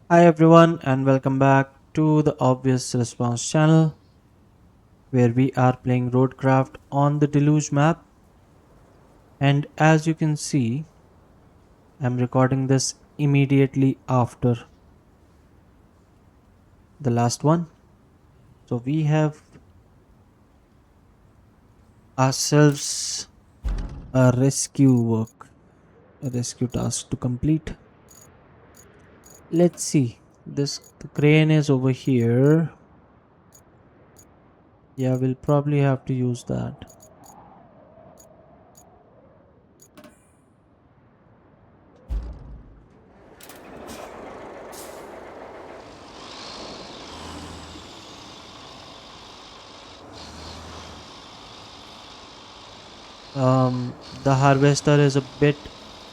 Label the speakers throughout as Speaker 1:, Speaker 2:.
Speaker 1: Hi everyone and welcome back to the Obvious Response channel where we are playing RoadCraft on the Deluge map, and as you can see I'm recording this immediately after the last one. So we have ourselves a rescue task to complete. Let's see. The crane is over here. Yeah, we'll probably have to use that. The harvester is a bit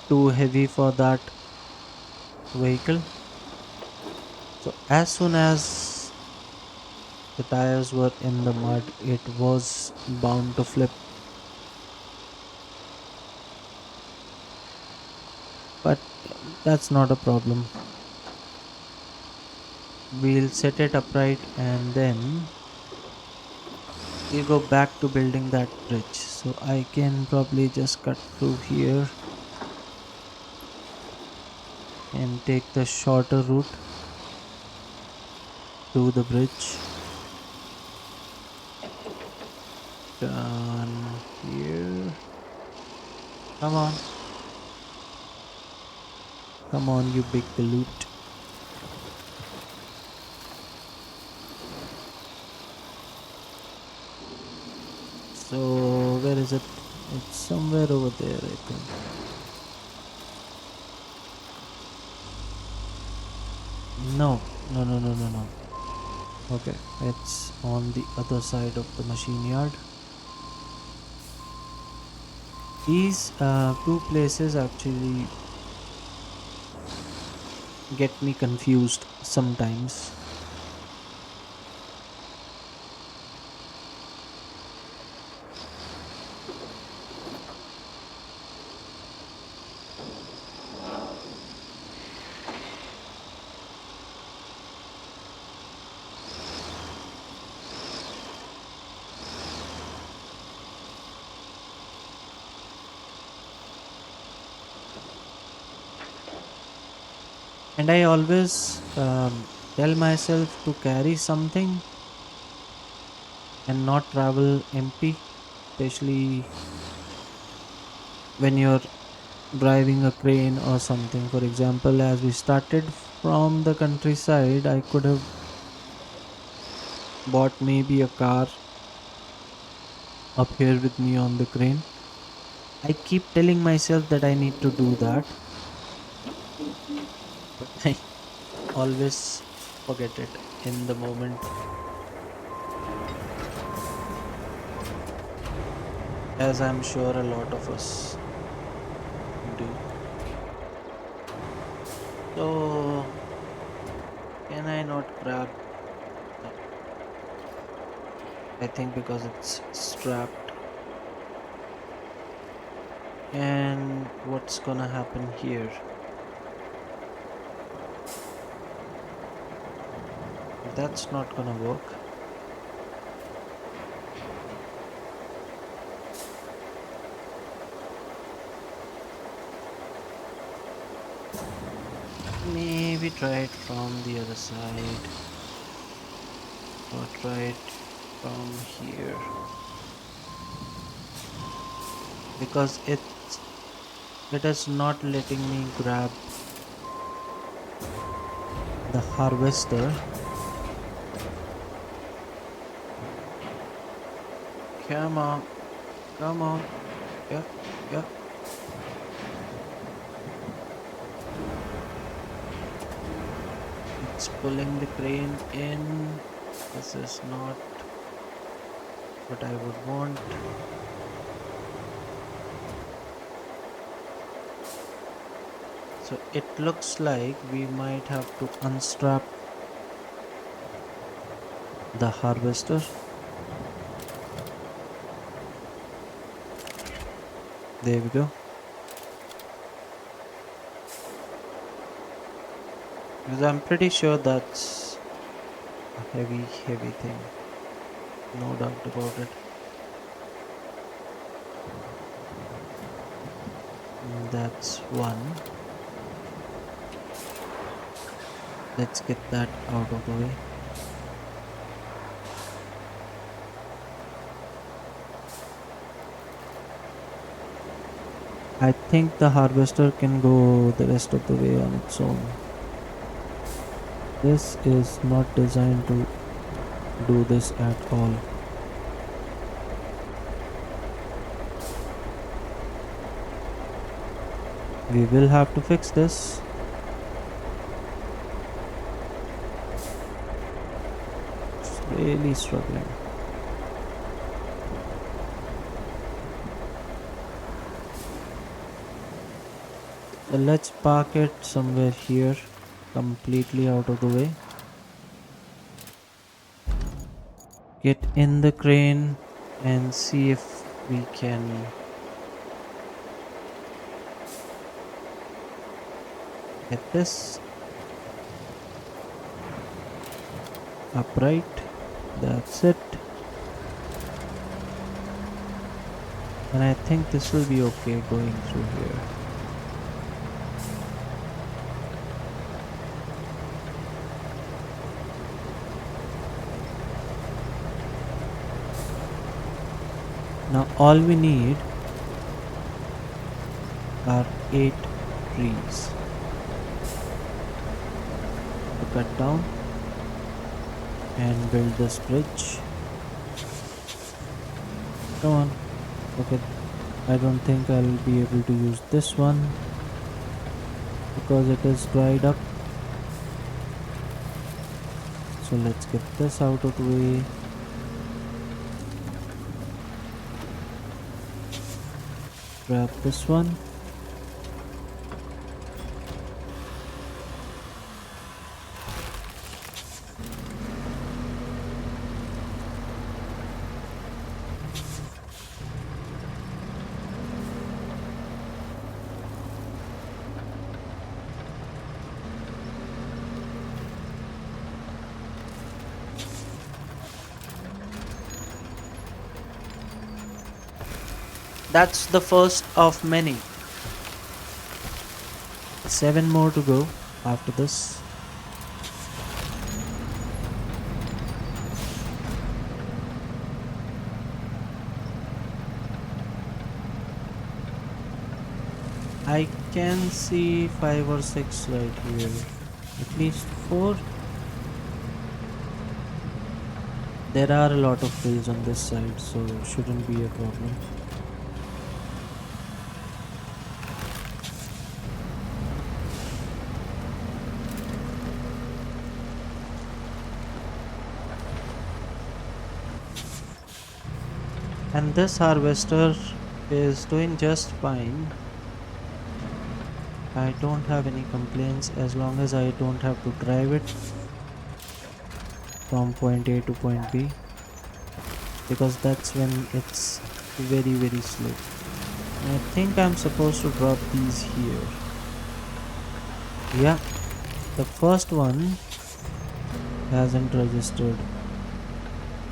Speaker 1: too heavy for that vehicle. So as soon as the tires were in the mud, it was bound to flip. But that's not a problem. We'll set it upright and then we'll go back to building that bridge. So I can probably just cut through here and take the shorter route to the bridge. Done here. Come on. Come on, you big galoot. So where is it? It's somewhere over there, I think. No, no, no, no, no, no. Okay, it's on the other side of the machine yard. These two places actually get me confused sometimes. And I always tell myself to carry something and not travel empty, especially when you're driving a crane or something. For example, as we started from the countryside, I could have bought maybe a car up here with me on the crane. I keep telling myself that I need to do that, but I always forget it in the moment, as I'm sure a lot of us do. So, can I not grab? No, I think because it's strapped. And what's gonna happen here? That's not gonna work. Maybe try it from the other side or try it from here because it is not letting me grab the harvester. Come on, come on. Yeah, yeah. It's pulling the crane in. This is not what I would want. So it looks like we might have to unstrap the harvester. There we go. Because I'm pretty sure that's a heavy, heavy thing. No doubt about it. That's one. Let's get that out of the way. I think the harvester can go the rest of the way on its own. This is not designed to do this at all. We will have to fix this. It's really struggling. So let's park it somewhere here, completely out of the way. Get in the crane and see if we can get this upright. That's it. And I think this will be okay going through here. Now all we need are 8 trees to cut down and build this bridge. Come on. Okay, I don't think I'll be able to use this one because it is dried up. So let's get this out of the way. Grab this one. That's the first of many. 7 more to go after this. I can see 5 or 6 right here. At least 4. There are a lot of trees on this side, so shouldn't be a problem. And this harvester is doing just fine. I don't have any complaints as long as I don't have to drive it from point A to point B, because that's when it's very, very slow. I think I'm supposed to drop these here. Yeah, the first one hasn't registered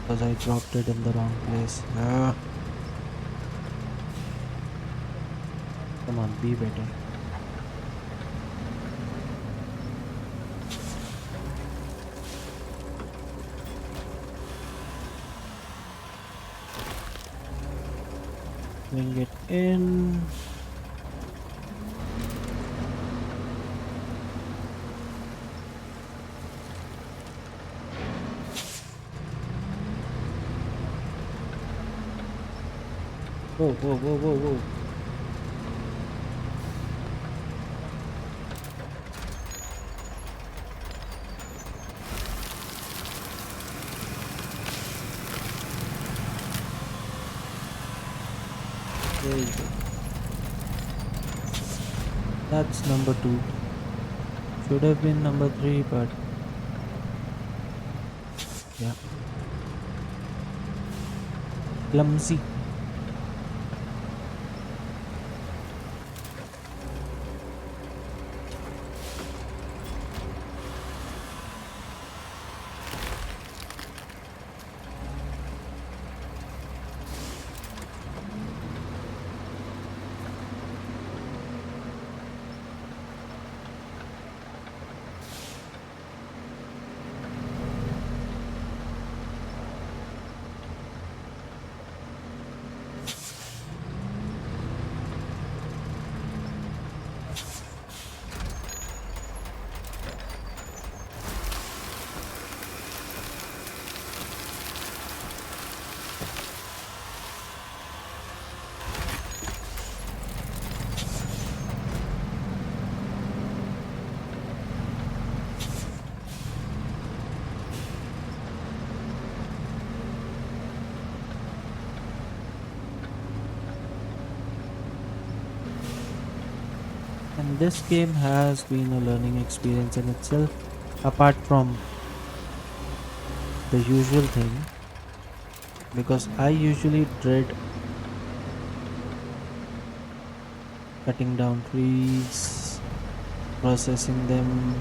Speaker 1: because I dropped it in the wrong place. Come on, be better. Bring it in. Whoa, whoa, whoa, whoa, whoa. There you go. That's number 2. Should have been number 3, but yeah. Clumsy. this game has been a learning experience in itself, apart from the usual thing, because I usually dread cutting down trees, processing them,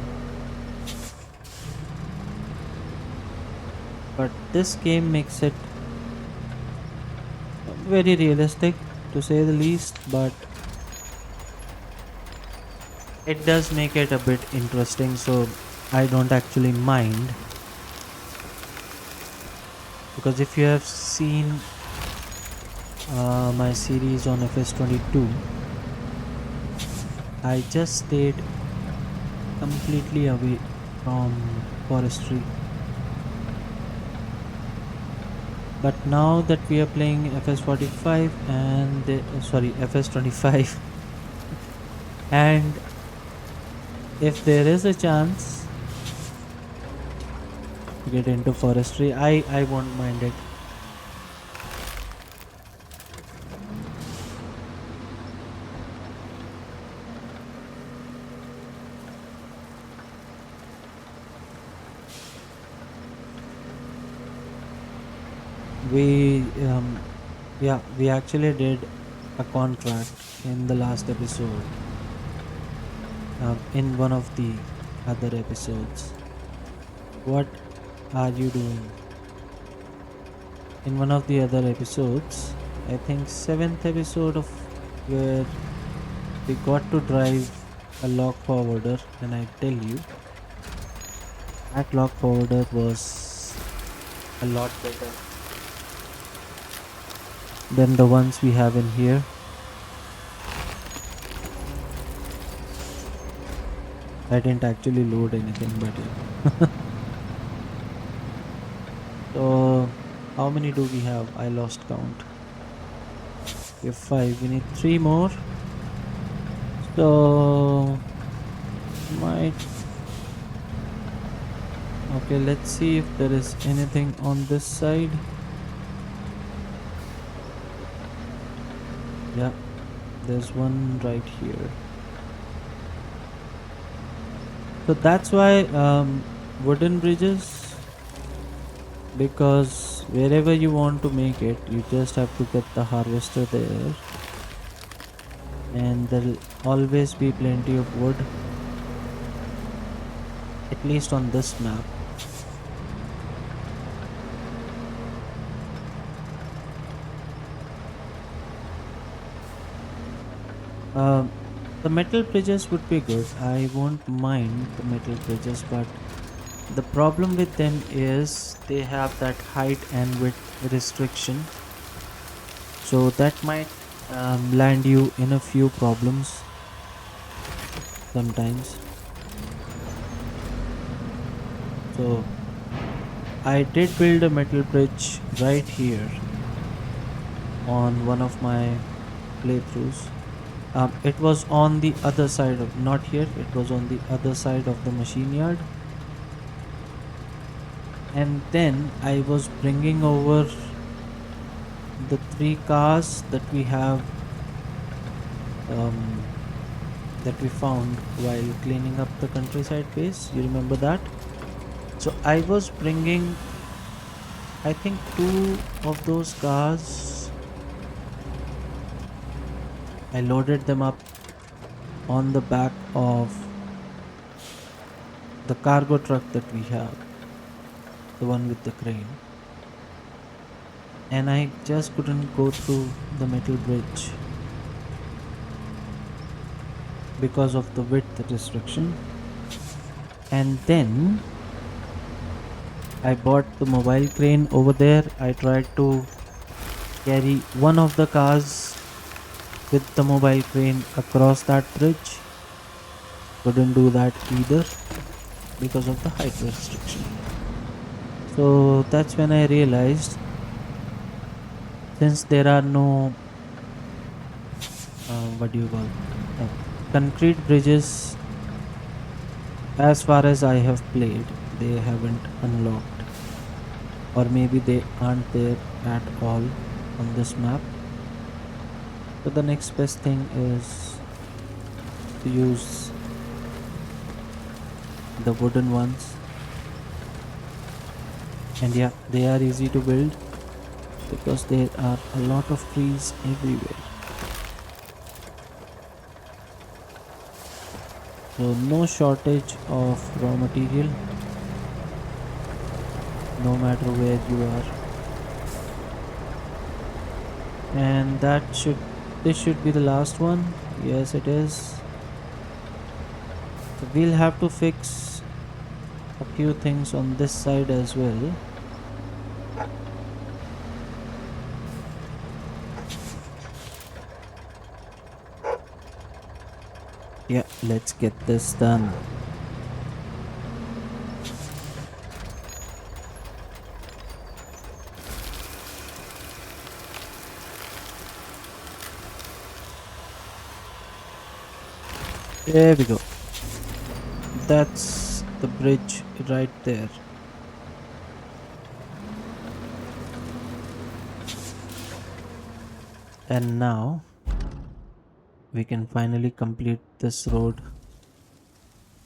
Speaker 1: but this game makes it very realistic to say the least, but it does make it a bit interesting, so I don't actually mind. Because if you have seen my series on FS22, I just stayed completely away from forestry. But now that we are playing FS45 and sorry, FS25, and if there is a chance to get into forestry, I won't mind it. We yeah, we actually did a contract in the last episode, in one of the other episodes. What are you doing? In one of the other episodes, I think seventh episode of where we got to drive a log forwarder, and I tell you, that log forwarder was a lot better than the ones we have in here. I didn't actually load anything, but yeah. So, how many do we have? I lost count. We have five. We need three more. So, might. Okay, let's see if there is anything on this side. Yeah, there's one right here. So that's why wooden bridges, because wherever you want to make it, you just have to get the harvester there, and there'll always be plenty of wood, at least on this map. Um, the metal bridges would be good. I won't mind the metal bridges, but the problem with them is they have that height and width restriction. So that might land you in a few problems sometimes. So I did build a metal bridge right here on one of my playthroughs. It was on the other side of, not here, it was on the other side of the machine yard. And then I was bringing over the three cars that we have, um, that we found while cleaning up the countryside base. You remember that? So I was bringing, I think, two of those cars. I loaded them up on the back of the cargo truck that we have, the one with the crane. And I just couldn't go through the metal bridge because of the width restriction. And then I bought the mobile crane over there. I tried to carry one of the cars with the mobile crane across that bridge. Couldn't do that either because of the height restriction. So that's when I realized, since there are no what do you call concrete bridges, as far as I have played, they haven't unlocked, or maybe they aren't there at all on this map. So the next best thing is to use the wooden ones. And yeah, they are easy to build because there are a lot of trees everywhere. So no shortage of raw material no matter where you are. And this should be the last one. Yes, it is. So we'll have to fix a few things on this side as well. Yeah, let's get this done. There we go. That's the bridge right there. And now we can finally complete this road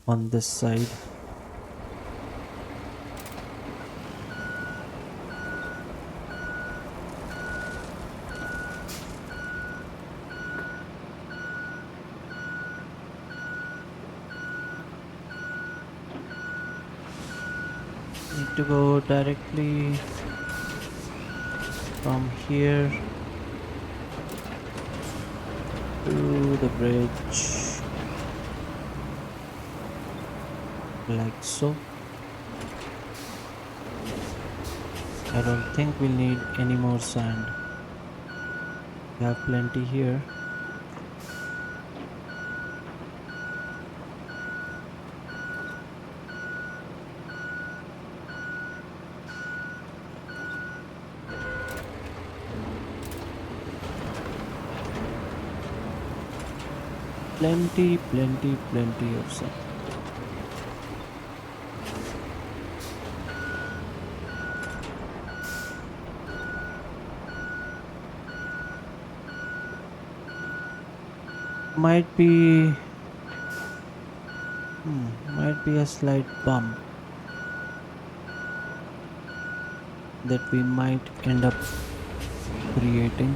Speaker 1: on this side. Need to go directly from here to the bridge, like so. I don't think we'll need any more sand. We have plenty here. Plenty of sand. Might be might be a slight bump that we might end up creating.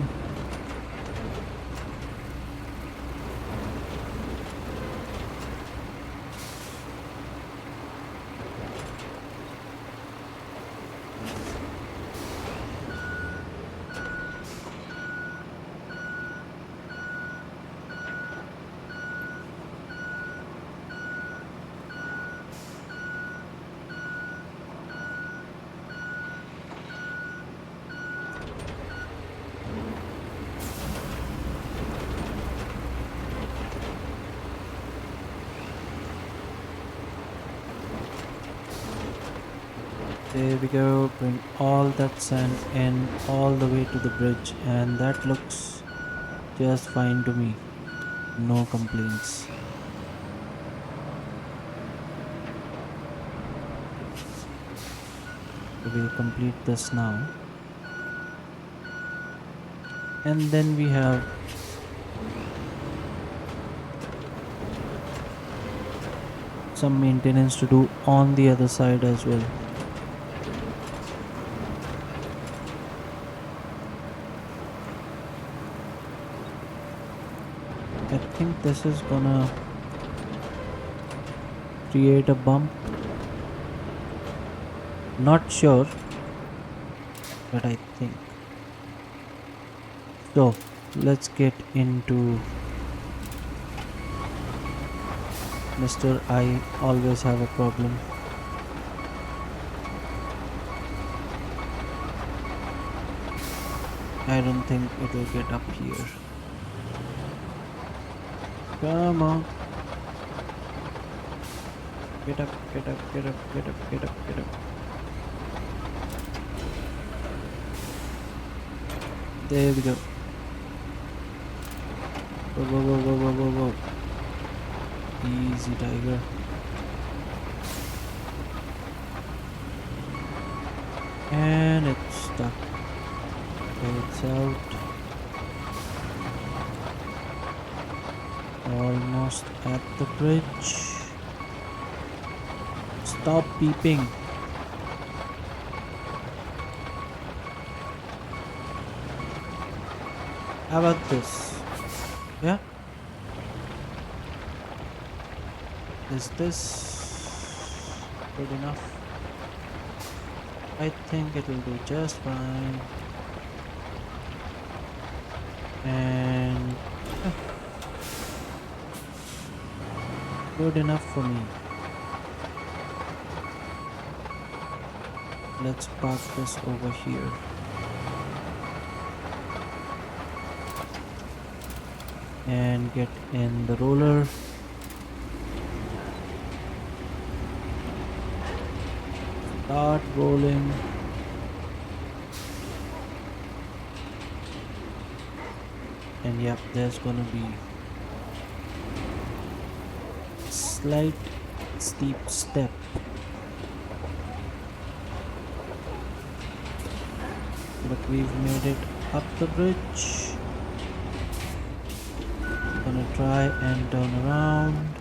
Speaker 1: There we go, bring all that sand in all the way to the bridge, and that looks just fine to me. No complaints. So we'll complete this now. And then we have some maintenance to do on the other side as well. I think this is gonna create a bump. Not sure, but I think. So let's get into Mr. I always have a problem. I don't think it will get up here. Come on. Get up, get up, get up, get up, get up, get up. There we go. Whoa, whoa, whoa, whoa, whoa, whoa, whoa. Easy, tiger. And it's stuck. It's out. Almost at the bridge. Stop beeping. How about this? Yeah? Is this good enough? I think it will do just fine. And good enough for me. Let's park this over here. And get in the roller. Start rolling. And yep, there's gonna be slight steep step. But we've made it up the bridge. Gonna try and turn around.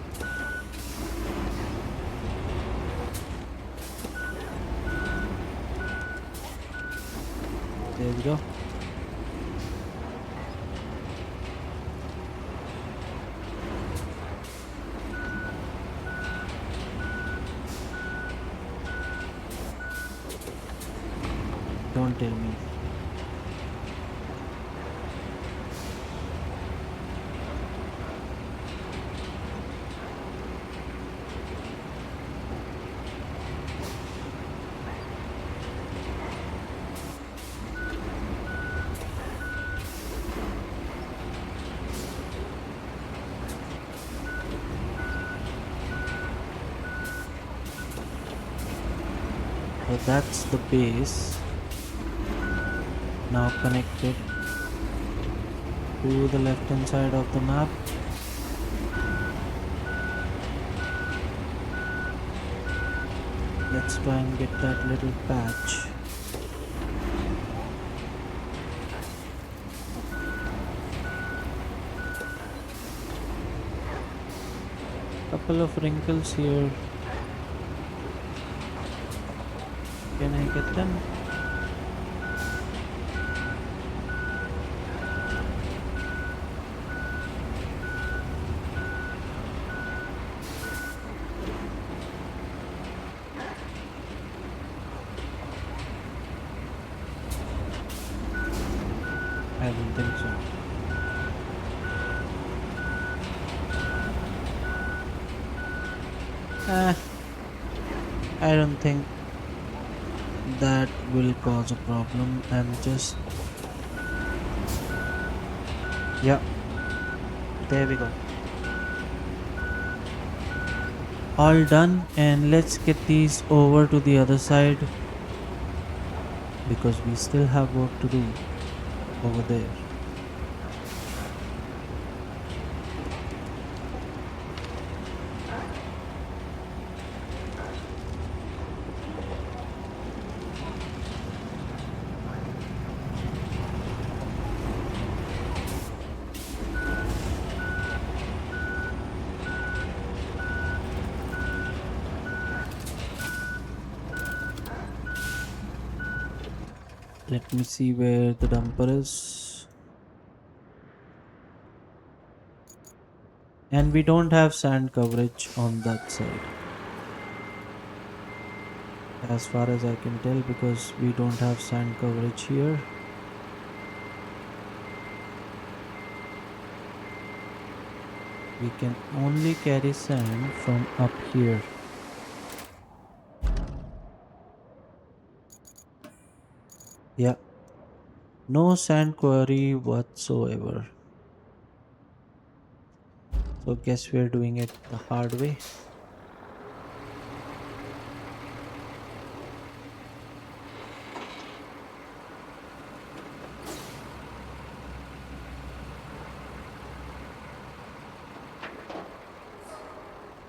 Speaker 1: There we go. Don't tell me. So that's the base. Now connected to the left hand side of the map. Let's try and get that little patch. Couple of wrinkles here. Can I get them? I don't think so. I don't think that will cause a problem. I'm just... Yeah, there we go. All done, and let's get these over to the other side because we still have work to do over there. Let me see where the dumper is. And we don't have sand coverage on that side, as far as I can tell, because we don't have sand coverage here. We can only carry sand from up here. Yeah, no sand quarry whatsoever. So guess we're doing it the hard way.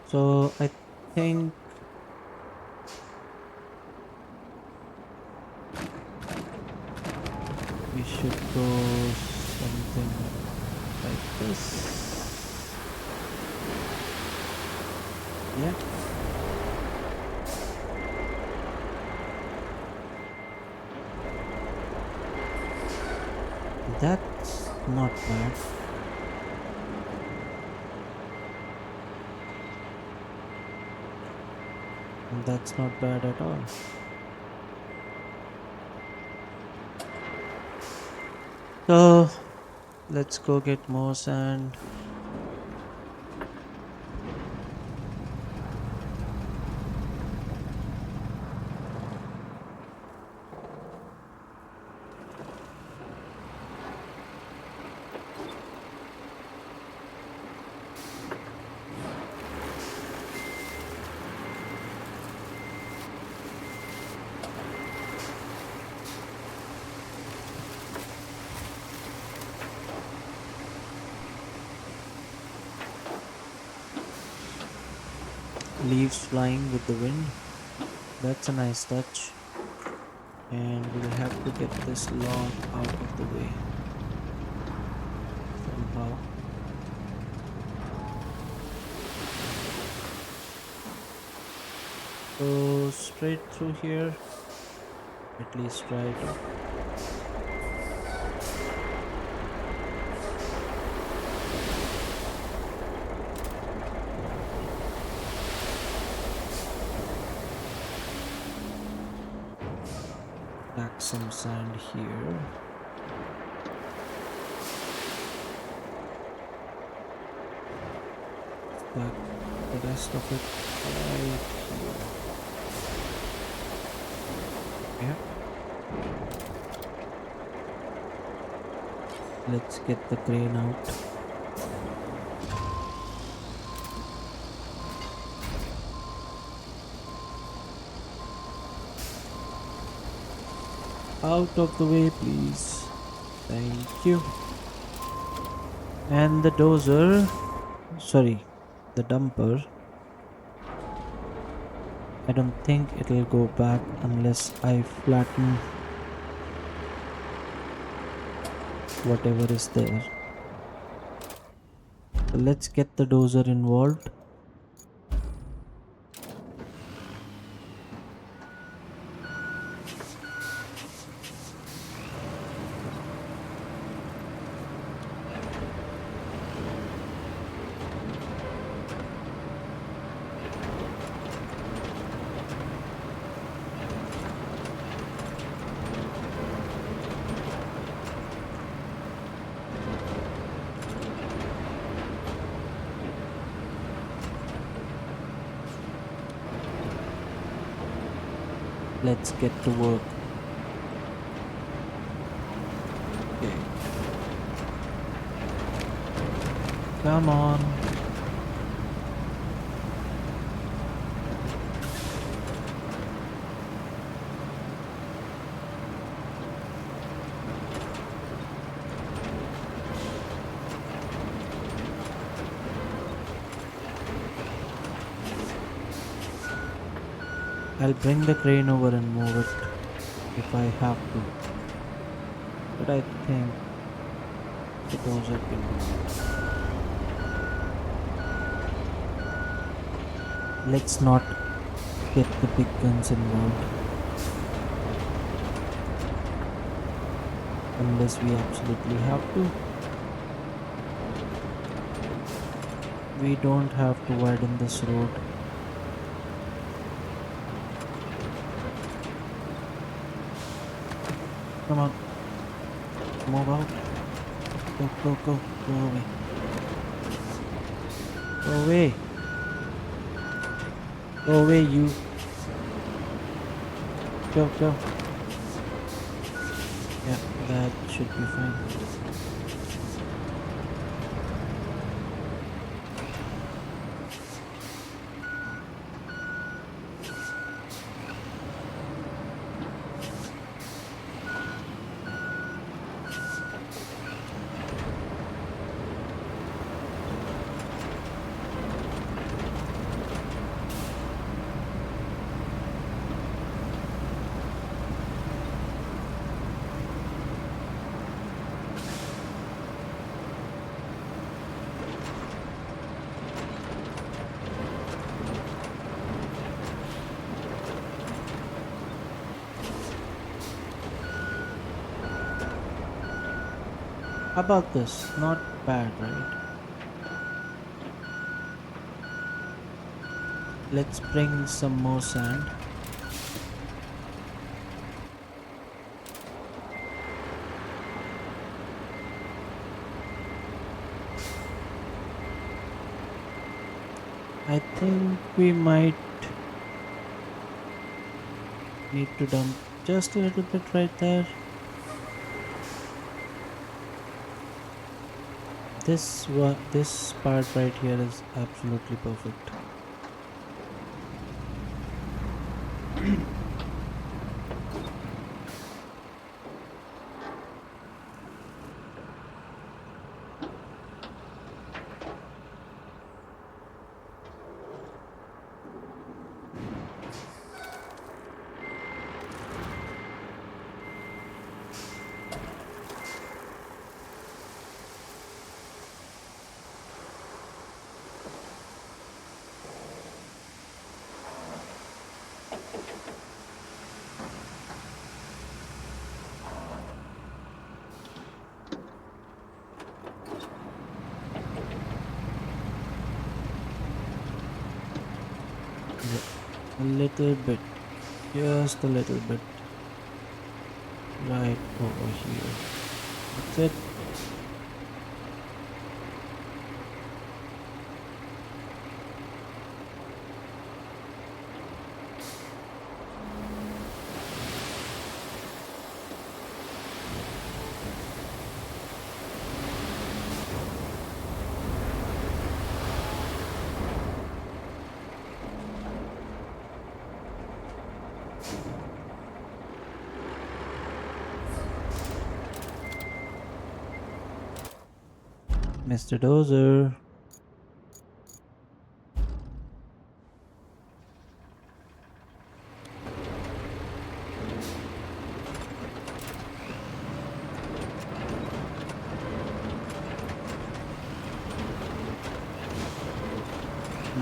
Speaker 1: So I think we should go something like this. That's not bad. That's not bad at all. So let's go get more sand. Leaves flying with the wind. That's a nice touch. And we'll have to get this log out of the way somehow. So straight through here, at least try to. Pack some sand here. Pack the rest of it right here. Yeah. Let's get the crane out. Out of the way, please. Thank you. And the dozer, sorry, the dumper, I don't think it'll go back unless I flatten whatever is there. So let's get the dozer involved. Let's get to work. Okay. Come on. I'll bring the crane over and move it if I have to. But I think the dozer can do it. Let's not get the big guns involved. Unless we absolutely have to. We don't have to widen this road. Come on. Move out. Go, go, go. Go away. Go away. Go away, you. Go, go. Yeah, that should be fine. How about this? Not bad, right? Let's bring in some more sand. I think we might need to dump just a little bit right there. This part right here is absolutely perfect. Yeah, a little bit, just a little bit, right over here. That's it. Mr. Dozer.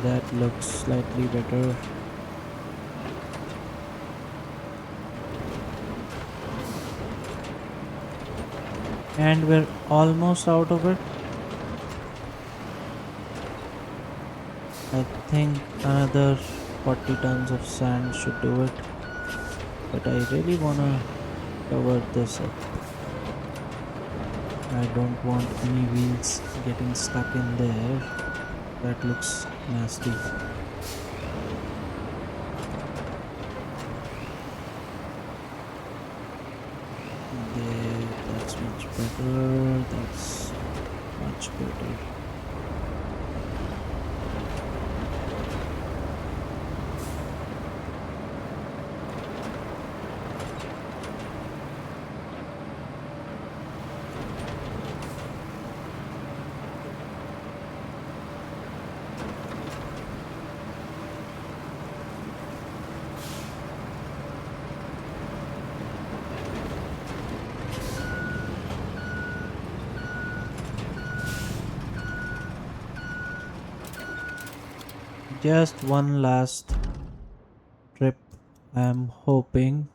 Speaker 1: That looks slightly better. And we're almost out of it. I think another 40 tons of sand should do it. But I really wanna cover this up. I don't want any wheels getting stuck in there. That looks nasty. There, that's much better. That's much better. Just one last trip, I'm hoping.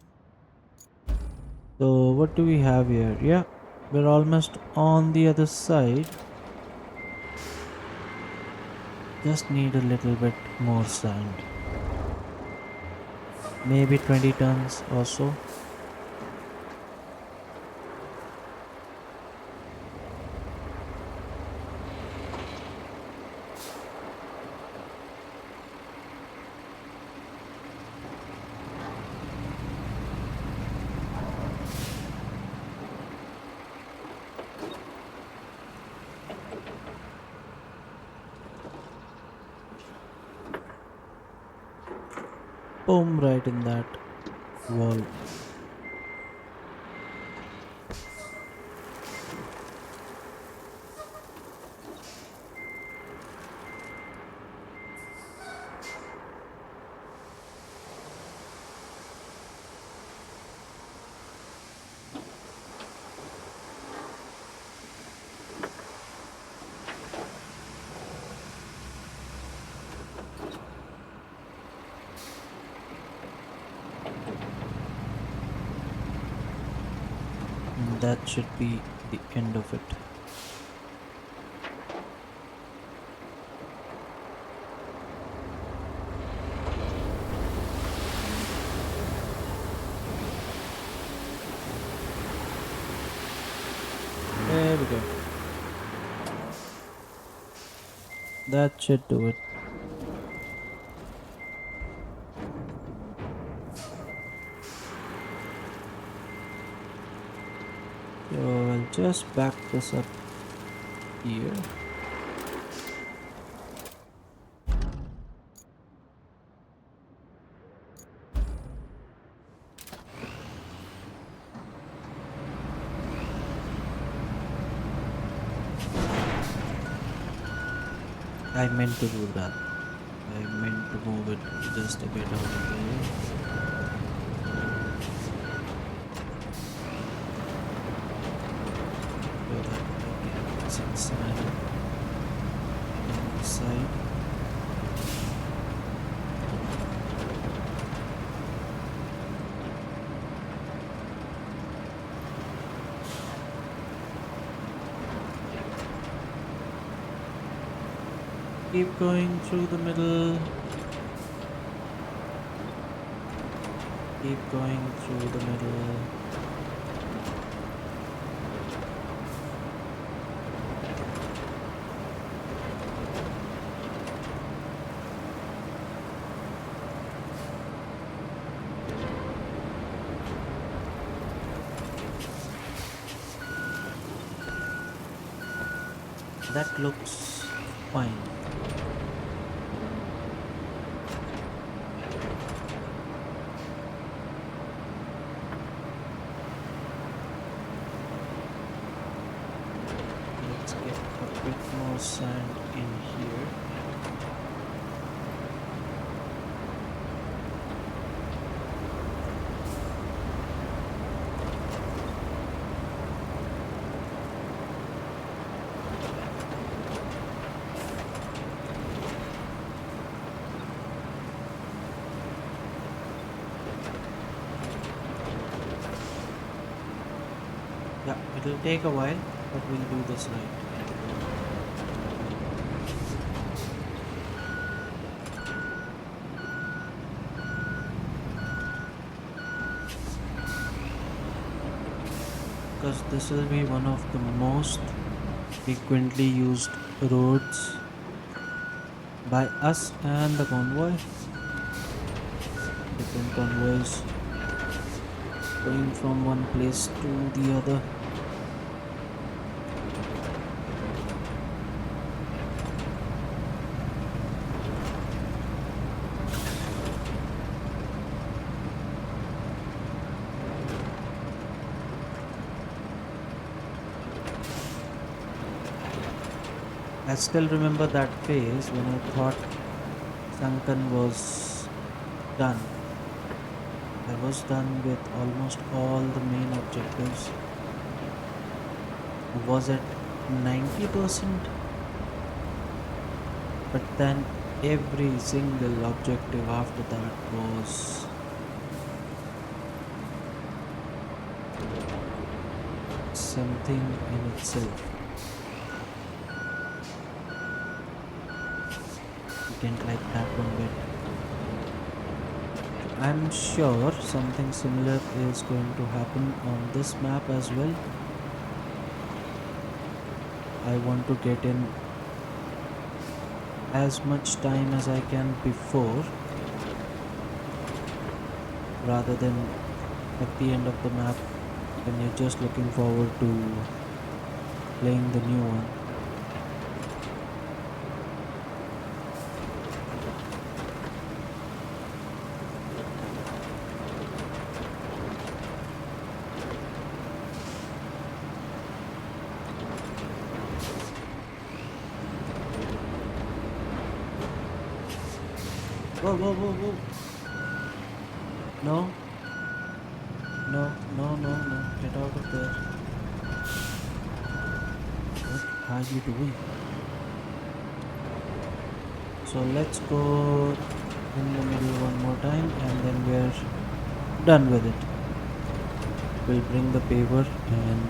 Speaker 1: So, what do we have here? Yeah, we're almost on the other side. Just need a little bit more sand. Maybe 20 tons or so. Boom, right in that wall. And that should be the end of it. That should do it. So I'll just back this up here. I meant to do that. I meant to move it just a bit out of the way. So that I can get some sand on the side. Keep going through the middle. Keep going through the middle. That looks fine. Let's get a bit more sand in here. Yeah, it'll take a while, but we'll do this right. Because this will be one of the most frequently used roads by us and the convoy. Different convoys going from one place to the other. I still remember that phase when I thought Sunken was done. I was done with almost all the main objectives. I was at 90%, but then every single objective after that was something in itself. You didn't like that one bit. I'm sure something similar is going to happen on this map as well. I want to get in as much time as I can before, rather than at the end of the map when you're just looking forward to playing the new one. Whoa, whoa, whoa, whoa. No. No, no, no, no. Get out of there. What are you doing? So let's go in the middle one more time and then we're done with it. We'll bring the paver and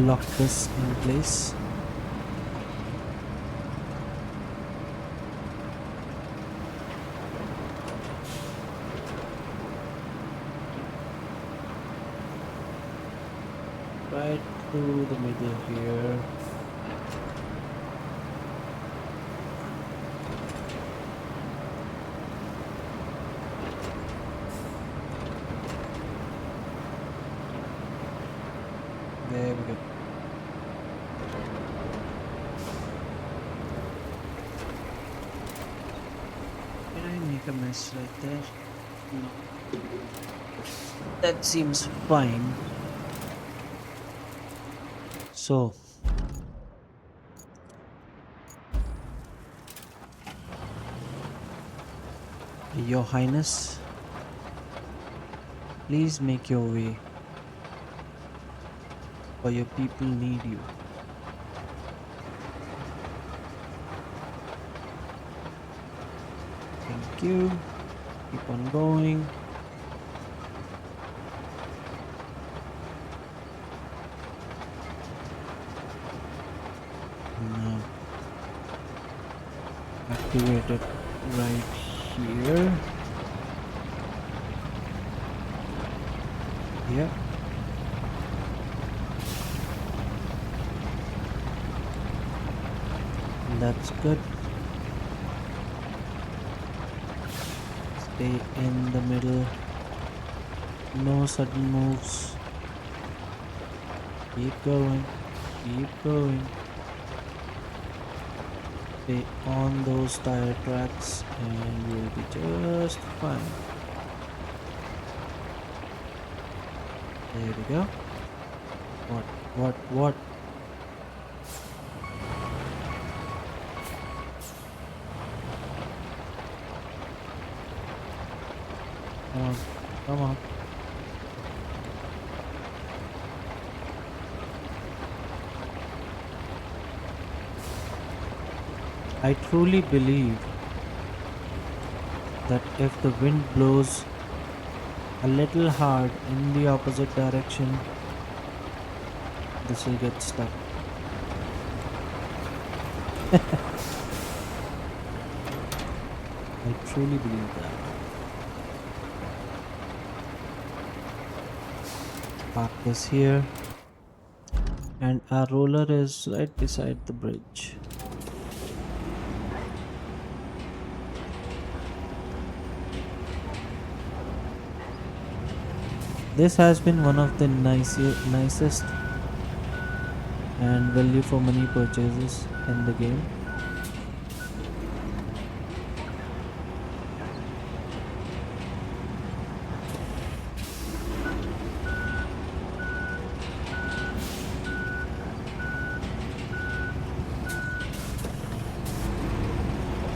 Speaker 1: lock this in place. Right through the middle here. There we go. Did I make a mess right there? No. That seems fine. So, Your Highness, please make your way, for your people need you. Thank you. Keep on going. Now, activate it right here. Yeah. That's good. Stay in the middle. No sudden moves. Keep going. Keep going. Stay on those tire tracks and you'll be just fine. There we go. What? Come on. Come on. I truly believe that if the wind blows a little hard in the opposite direction, this will get stuck. I truly believe that. Park this here, and our roller is right beside the bridge. This has been one of the nicest and value for money purchases in the game.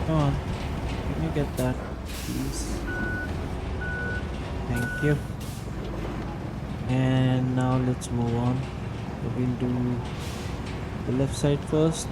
Speaker 1: Come on, let me get that, please. Thank you. And now let's move on. We'll do the left side first.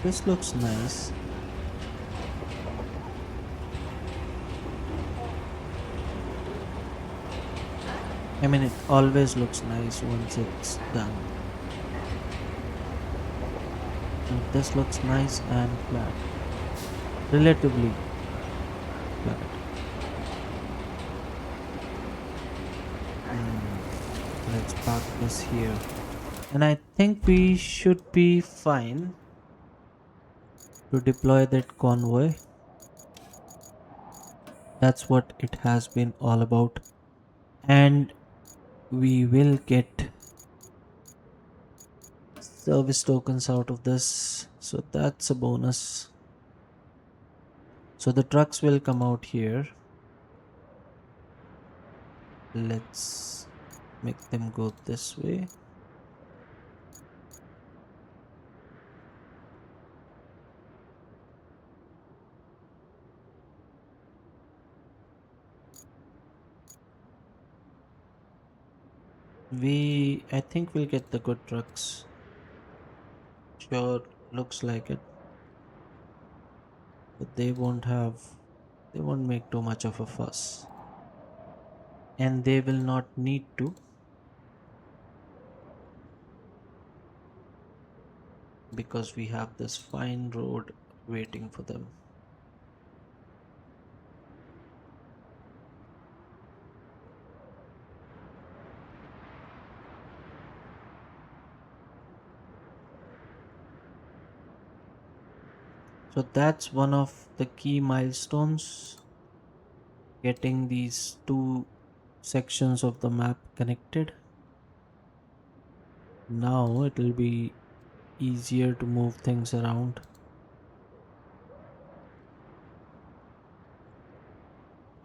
Speaker 1: This looks nice. I mean, it always looks nice once it's done. And this looks nice and flat, relatively flat. Hmm. Let's park this here. And I think we should be fine to deploy that convoy. That's what it has been all about. And we will get service tokens out of this. So that's a bonus. So the trucks will come out here. Let's make them go this way. I think we'll get the good trucks. Sure, looks like it. But they won't make too much of a fuss. And they will not need to because we have this fine road waiting for them. So that's one of the key milestones, getting these two sections of the map connected. Now it'll be easier to move things around,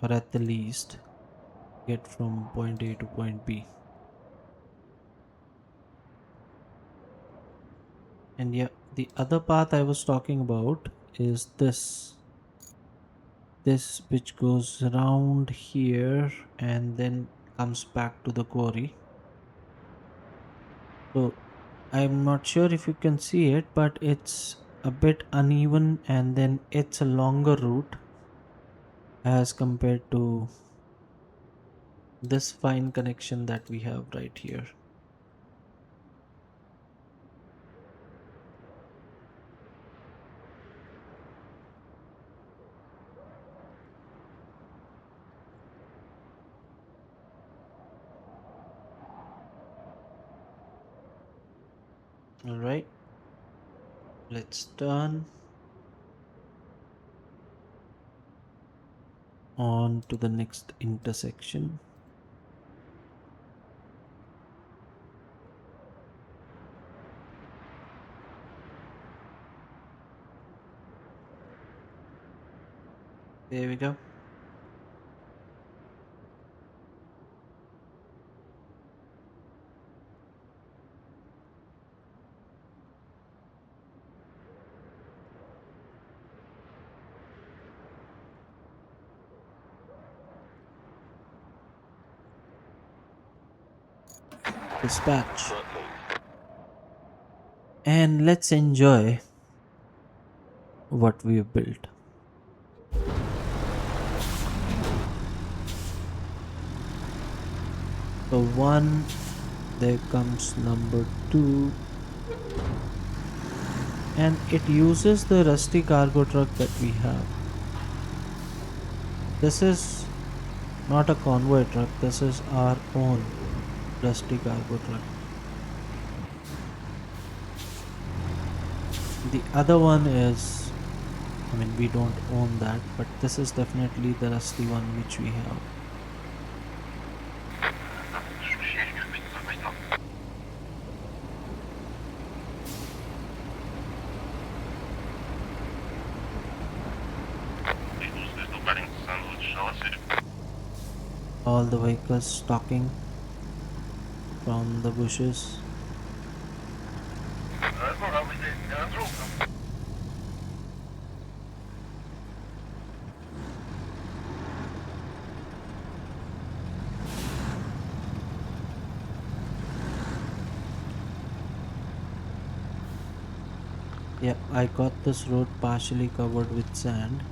Speaker 1: or at the least get from point A to point B. And yeah, the other path I was talking about is this which goes around here and then comes back to the quarry. So I'm not sure if you can see it, but it's a bit uneven and then it's a longer route as compared to this fine connection that we have right here. All right, let's turn on to the next intersection. There we go. Dispatch. And let's enjoy what we've built. So one, there comes number two, and it uses the rusty cargo truck that we have. This is not a convoy truck, this is our own rusty cargo truck. The other one is, I mean, we don't own that, but this is definitely the rusty one which we have. All the vehicles stalking from the bushes. Yeah, I got this road partially covered with sand,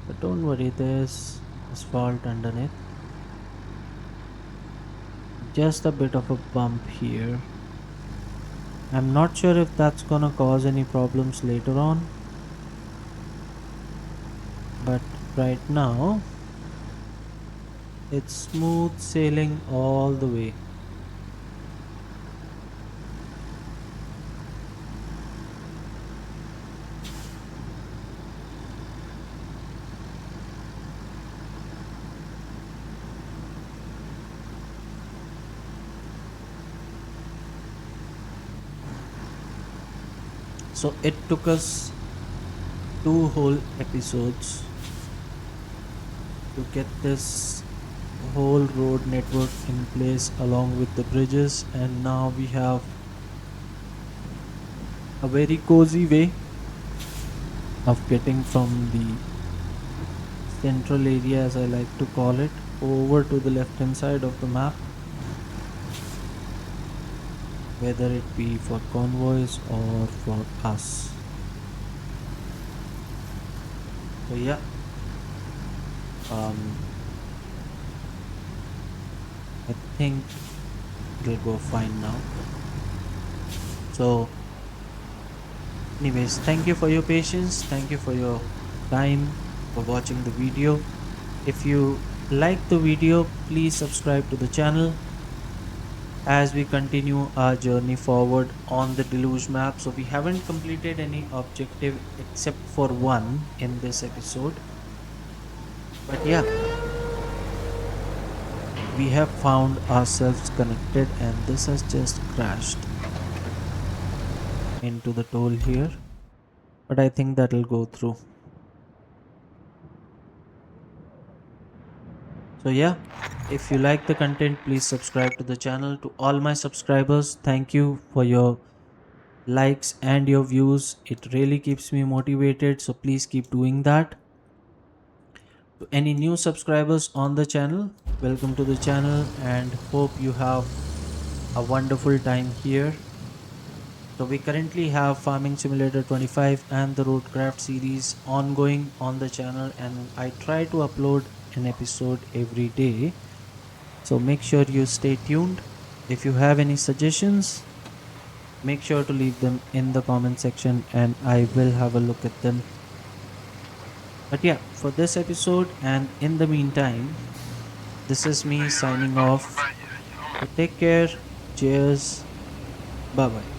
Speaker 1: but don't worry, there's asphalt underneath. just a bit of a bump here. I'm not sure if that's gonna cause any problems later on, but right now it's smooth sailing all the way. So it took us two whole episodes to get this whole road network in place along with the bridges, and now we have a very cozy way of getting from the central area, as I like to call it, over to the left hand side of the map, whether it be for convoys or for us. So yeah, um I think it'll go fine now. So anyways, thank you for your patience, thank you for your time, for watching the video. If you like the video, please subscribe to the channel as we continue our journey forward on the Deluge map. So we haven't completed any objective except for one in this episode. But yeah, we have found ourselves connected and this has just crashed into the toll here. But I think that'll go through. So yeah, if you like the content, please subscribe to the channel. To all my subscribers, thank you for your likes and your views. It really keeps me motivated, so please keep doing that. To any new subscribers on the channel, welcome to the channel and hope you have a wonderful time here. So we currently have Farming Simulator 25 and the RoadCraft series ongoing on the channel, and I try to upload an episode every day. So make sure you stay tuned. If you have any suggestions, make sure to leave them in the comment section and I will have a look at them. But yeah, for this episode and in the meantime, this is me signing off. So take care. Cheers. Bye bye.